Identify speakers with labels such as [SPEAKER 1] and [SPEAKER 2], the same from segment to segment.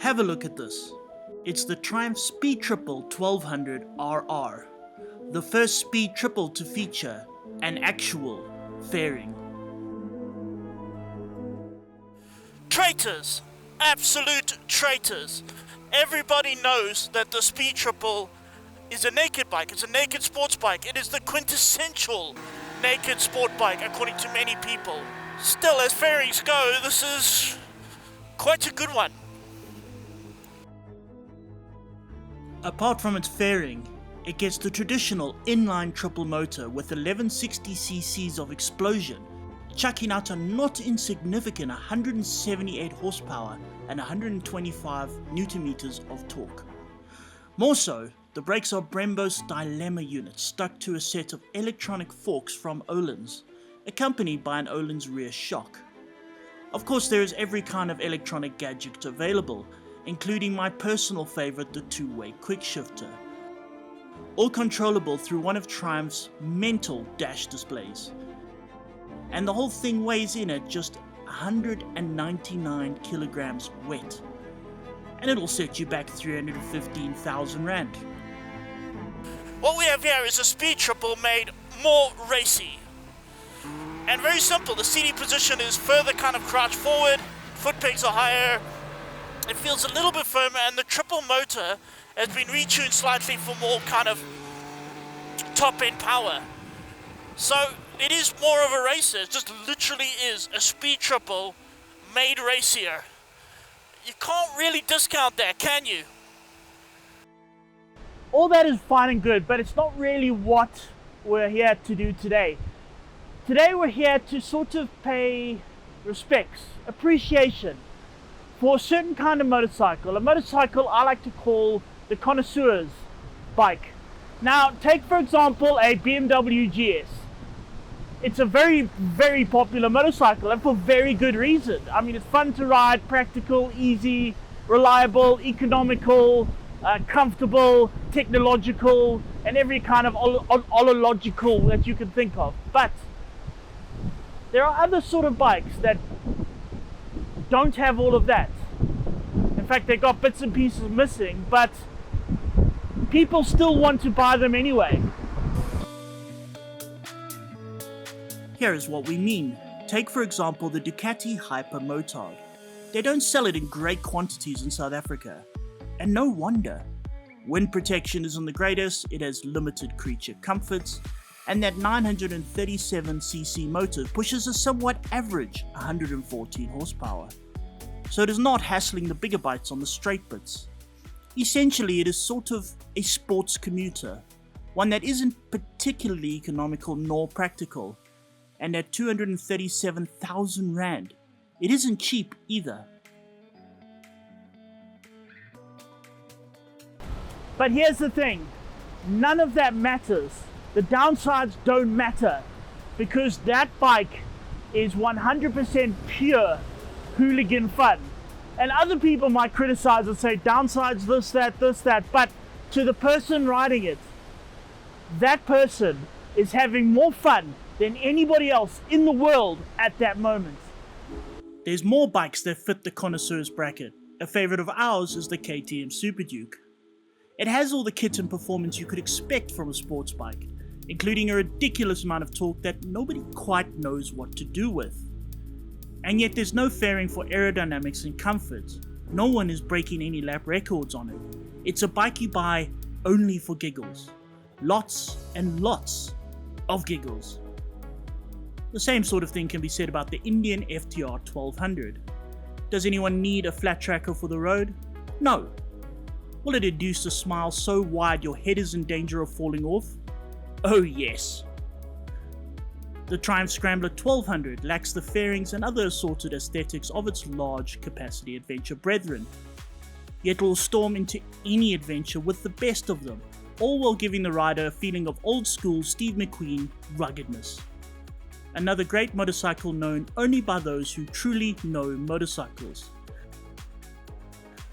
[SPEAKER 1] Have a look at this. It's the Triumph Speed Triple 1200 RR, the first speed triple to feature an actual fairing.
[SPEAKER 2] Traitors! Absolute traitors! Everybody knows that the Speed Triple is a naked bike. It's a naked sports bike. It is the quintessential naked sport bike, according to many people. Still, as fairings go, this is quite a good one.
[SPEAKER 1] Apart from its fairing, it gets the traditional inline triple motor with 1160 cc's of explosion, chucking out a not insignificant 178 horsepower and 125 newton meters of torque. More so, the brakes are Brembo's Dilemma units stuck to a set of electronic forks from Öhlins, accompanied by an Öhlins rear shock. Of course, there is every kind of electronic gadget available, including my personal favorite, the two-way quick shifter, all controllable through one of Triumph's mental dash displays. And the whole thing weighs in at just 199 kilograms wet, and it'll set you back 315,000 rand.
[SPEAKER 2] What we have here is a Speed Triple made more racy. And very simple, the seating position is further kind of crouched forward, foot pegs are higher, it feels a little bit firmer, and the triple motor has been retuned slightly for more kind of top-end power. So it is more of a racer. It just literally is a Speed Triple made racier. You can't really discount that, can you?
[SPEAKER 3] All that is fine and good, but it's not really what we're here to do today. Today we're here to sort of pay respects, appreciation for a certain kind of motorcycle. A motorcycle I like to call the connoisseur's bike. Now, take for example a BMW GS. It's a very, very popular motorcycle, and for very good reason. I mean, it's fun to ride, practical, easy, reliable, economical, comfortable, technological, and every kind of ological that you can think of. But there are other sort of bikes that don't have all of that. In fact, they got bits and pieces missing, but people still want to buy them anyway.
[SPEAKER 1] Here is what we mean. Take for example the Ducati Hyper Motard. They don't sell it in great quantities in South Africa, and no wonder. Wind protection isn't the greatest, it has limited creature comforts, and that 937cc motor pushes a somewhat average 114 horsepower. So it is not hassling the bigger bikes on the straight bits. Essentially, it is sort of a sports commuter, one that isn't particularly economical nor practical, and at 237,000 rand, it isn't cheap either.
[SPEAKER 3] But here's the thing, none of that matters. The downsides don't matter, because that bike is 100% pure hooligan fun. And other people might criticize and say downsides this, that, but to the person riding it, that person is having more fun than anybody else in the world at that moment.
[SPEAKER 1] There's more bikes that fit the connoisseur's bracket. A favorite of ours is the KTM Super Duke. It has all the kit and performance you could expect from a sports bike, including a ridiculous amount of torque that nobody quite knows what to do with. And yet there's no fairing for aerodynamics and comfort. No one is breaking any lap records on it. It's a bike you buy only for giggles. Lots and lots of giggles. The same sort of thing can be said about the Indian FTR 1200. Does anyone need a flat tracker for the road? No. Will it induce a smile so wide your head is in danger of falling off? Oh yes. The Triumph Scrambler 1200 lacks the fairings and other assorted aesthetics of its large capacity adventure brethren, yet will storm into any adventure with the best of them, all while giving the rider a feeling of old school Steve McQueen ruggedness. Another great motorcycle known only by those who truly know motorcycles.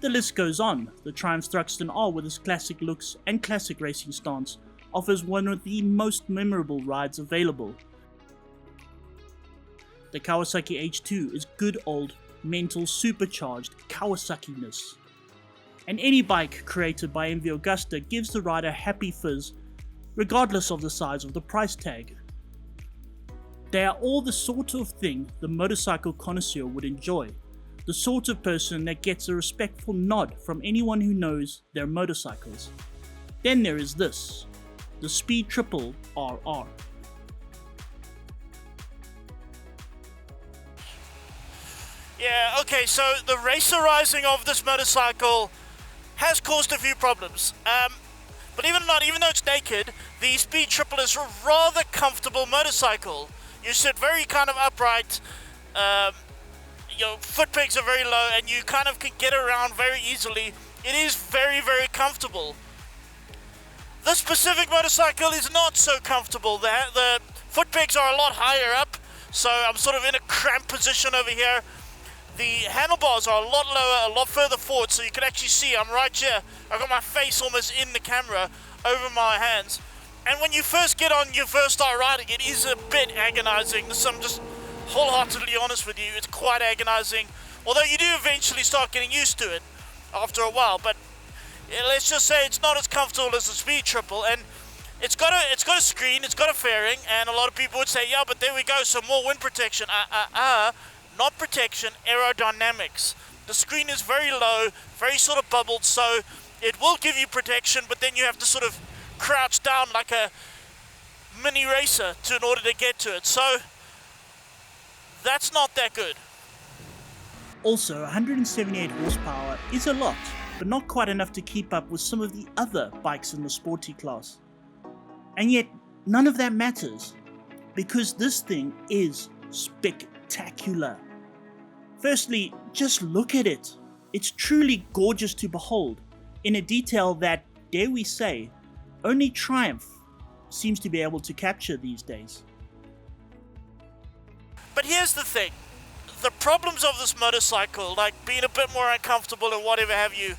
[SPEAKER 1] The list goes on. The Triumph Thruxton R, with its classic looks and classic racing stance, offers one of the most memorable rides available. The Kawasaki H2 is good old mental supercharged Kawasaki-ness. and any bike created by MV Augusta gives the rider happy fizz regardless of the size of the price tag. They are all the sort of thing the motorcycle connoisseur would enjoy, the sort of person that gets a respectful nod from anyone who knows their motorcycles. Then there is this, the Speed Triple RR.
[SPEAKER 2] Yeah, okay, so the racerizing of this motorcycle has caused a few problems. Believe it or not, even though it's naked, the Speed Triple is a rather comfortable motorcycle. You sit very kind of upright, your foot pegs are very low, and you kind of can get around very easily. It is very, very comfortable. This specific motorcycle is not so comfortable. The foot pegs are a lot higher up, so I'm sort of in a cramped position over here. The handlebars are a lot lower, a lot further forward, so you can actually see I'm right here. I've got my face almost in the camera over my hands. And when you first get on, you first start riding, it is a bit agonizing. I'm just wholeheartedly honest with you, it's quite agonizing. Although you do eventually start getting used to it after a while, but let's just say it's not as comfortable as the Speed Triple. And it's got a screen, it's got a fairing, and a lot of people would say, yeah, but there we go, some more wind protection. Not protection, aerodynamics. The screen is very low, very sort of bubbled, so it will give you protection, but then you have to sort of crouch down like a mini racer in order to get to it. So that's not that good.
[SPEAKER 1] Also, 178 horsepower is a lot, but not quite enough to keep up with some of the other bikes in the sporty class. And yet, none of that matters, because this thing is spectacular. Firstly, just look at it. It's truly gorgeous to behold, in a detail that, dare we say, only Triumph seems to be able to capture these days.
[SPEAKER 2] But here's the thing. The problems of this motorcycle, like being a bit more uncomfortable and whatever have you,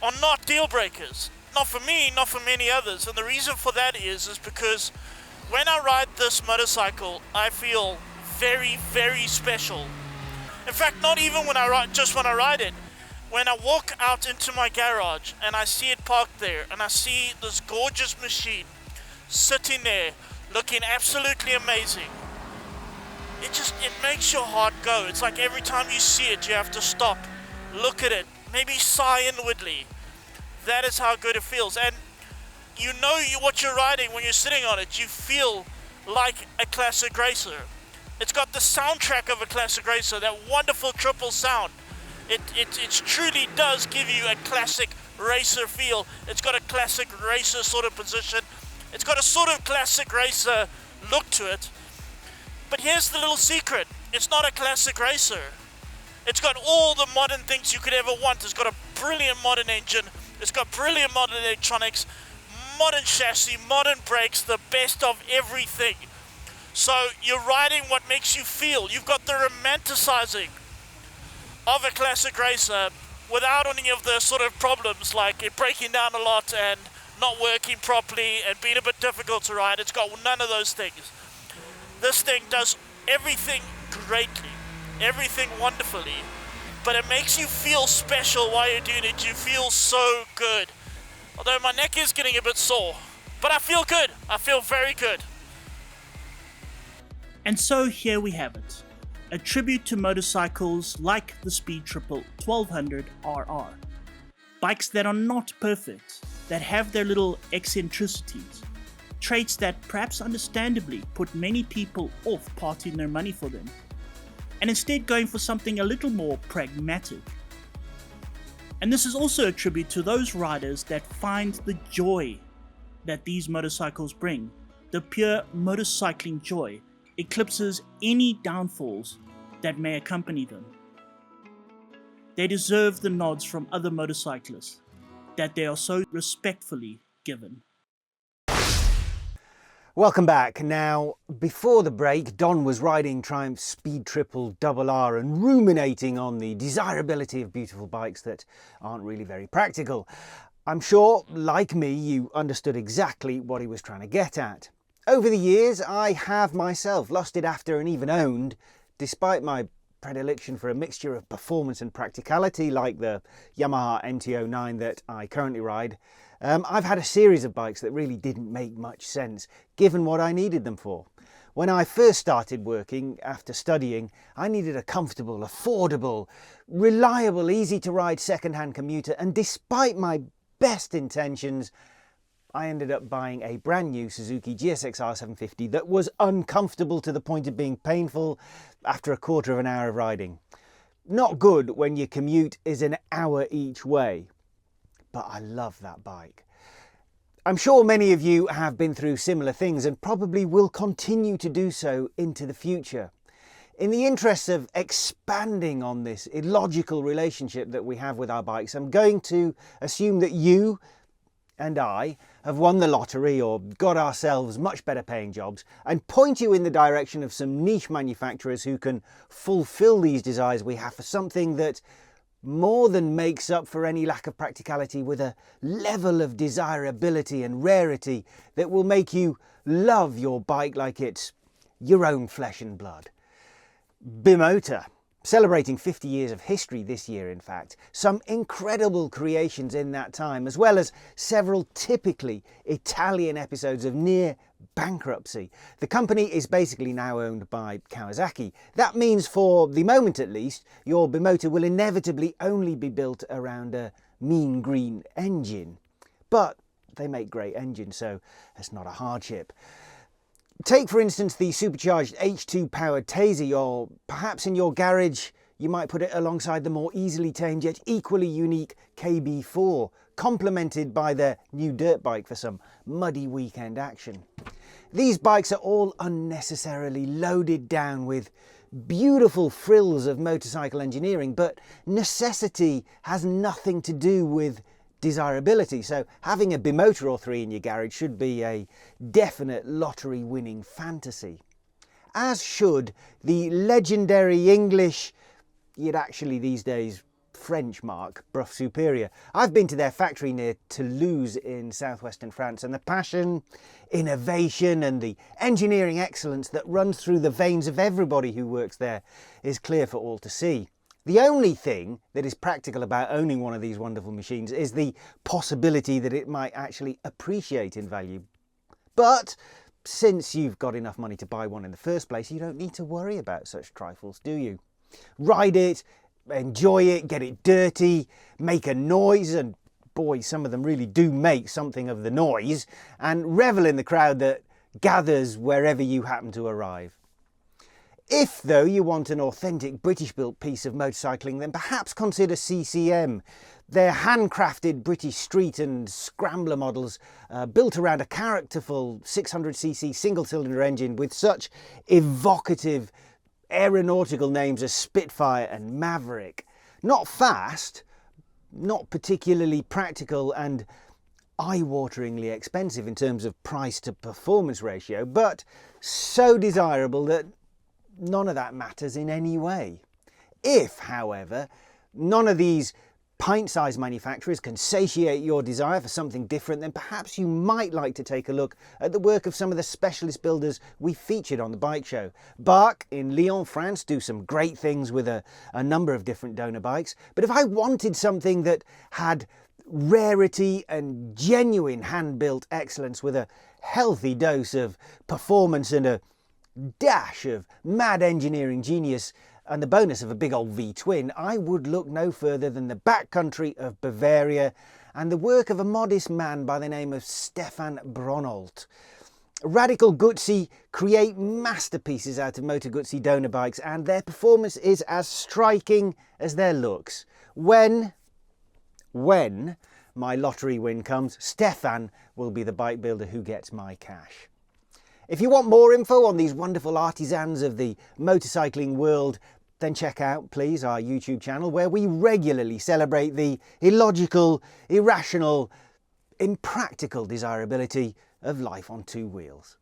[SPEAKER 2] are not deal breakers. Not for me, not for many others. And the reason for that is because when I ride this motorcycle, I feel very, very special. In fact, not even when I ride it. When I walk out into my garage and I see it parked there and I see this gorgeous machine sitting there looking absolutely amazing, it makes your heart go. It's like every time you see it, you have to stop, look at it, maybe sigh inwardly. That is how good it feels. And you know what you're riding when you're sitting on it. You feel like a classic racer. It's got the soundtrack of a classic racer, that wonderful triple sound. It truly does give you a classic racer feel. It's got a classic racer sort of position. It's got a sort of classic racer look to it. But here's the little secret. It's not a classic racer. It's got all the modern things you could ever want. It's got a brilliant modern engine. It's got brilliant modern electronics, modern chassis, modern brakes, the best of everything. So you're riding what makes you feel. You've got the romanticizing of a classic racer without any of the sort of problems like it breaking down a lot and not working properly and being a bit difficult to ride. It's got none of those things. This thing does everything greatly, everything wonderfully, but it makes you feel special while you're doing it. You feel so good. Although my neck is getting a bit sore, but I feel good. I feel very good.
[SPEAKER 1] And so here we have it, a tribute to motorcycles like the Speed Triple 1200 RR. Bikes that are not perfect, that have their little eccentricities, traits that perhaps understandably put many people off parting their money for them, and instead going for something a little more pragmatic. And this is also a tribute to those riders that find the joy that these motorcycles bring, the pure motorcycling joy, eclipses any downfalls that may accompany them. They deserve the nods from other motorcyclists that they are so respectfully given.
[SPEAKER 4] Welcome back. Now, before the break, Don was riding Triumph's Speed Triple RR and ruminating on the desirability of beautiful bikes that aren't really very practical. I'm sure, like me, you understood exactly what he was trying to get at. Over the years, I have myself lusted after and even owned, despite my predilection for a mixture of performance and practicality, like the Yamaha MT-09 that I currently ride, I've had a series of bikes that really didn't make much sense, given what I needed them for. When I first started working after studying, I needed a comfortable, affordable, reliable, easy to ride second-hand commuter, and despite my best intentions, I ended up buying a brand new Suzuki GSX-R 750 that was uncomfortable to the point of being painful after a quarter of an hour of riding. Not good when your commute is an hour each way, but I love that bike. I'm sure many of you have been through similar things and probably will continue to do so into the future. In the interest of expanding on this illogical relationship that we have with our bikes, I'm going to assume that you and I have won the lottery or got ourselves much better paying jobs and point you in the direction of some niche manufacturers who can fulfill these desires we have for something that more than makes up for any lack of practicality, with a level of desirability and rarity that will make you love your bike like it's your own flesh and blood. Bimotor, celebrating 50 years of history this year in fact. Some incredible creations in that time, as well as several typically Italian episodes of near bankruptcy. The company is basically now owned by Kawasaki. That means, for the moment at least, your Bimotor will inevitably only be built around a mean green engine. But they make great engines, so it's not a hardship. Take for instance the supercharged H2 powered Taser, or perhaps in your garage you might put it alongside the more easily tamed yet equally unique KB4, complemented by their new dirt bike for some muddy weekend action. These bikes are all unnecessarily loaded down with beautiful frills of motorcycle engineering, but necessity has nothing to do with desirability, so having a Bimotor or three in your garage should be a definite lottery winning fantasy. As should the legendary English, yet actually these days French marque, Brough Superior. I've been to their factory near Toulouse in southwestern France, and the passion, innovation and the engineering excellence that runs through the veins of everybody who works there is clear for all to see. The only thing that is practical about owning one of these wonderful machines is the possibility that it might actually appreciate in value. But since you've got enough money to buy one in the first place, you don't need to worry about such trifles, do you? Ride it, enjoy it, get it dirty, make a noise, and boy, some of them really do make something of the noise, and revel in the crowd that gathers wherever you happen to arrive. If, though, you want an authentic British-built piece of motorcycling, then perhaps consider CCM. They're handcrafted British street and scrambler models built around a characterful 600cc single-cylinder engine with such evocative aeronautical names as Spitfire and Maverick. Not fast, not particularly practical, and eye-wateringly expensive in terms of price to performance ratio, but so desirable that none of that matters in any way. If, however, none of these pint-sized manufacturers can satiate your desire for something different, then perhaps you might like to take a look at the work of some of the specialist builders we featured on the bike show. Bark in Lyon, France do some great things with a number of different donor bikes, but if I wanted something that had rarity and genuine hand-built excellence with a healthy dose of performance and a dash of mad engineering genius and the bonus of a big old V-twin, I would look no further than the backcountry of Bavaria and the work of a modest man by the name of Stefan Bronolt. Radical Guzzi create masterpieces out of Moto Guzzi donor bikes, and their performance is as striking as their looks. When my lottery win comes, Stefan will be the bike builder who gets my cash. If you want more info on these wonderful artisans of the motorcycling world, then check out, please, our YouTube channel, where we regularly celebrate the illogical, irrational, impractical desirability of life on two wheels.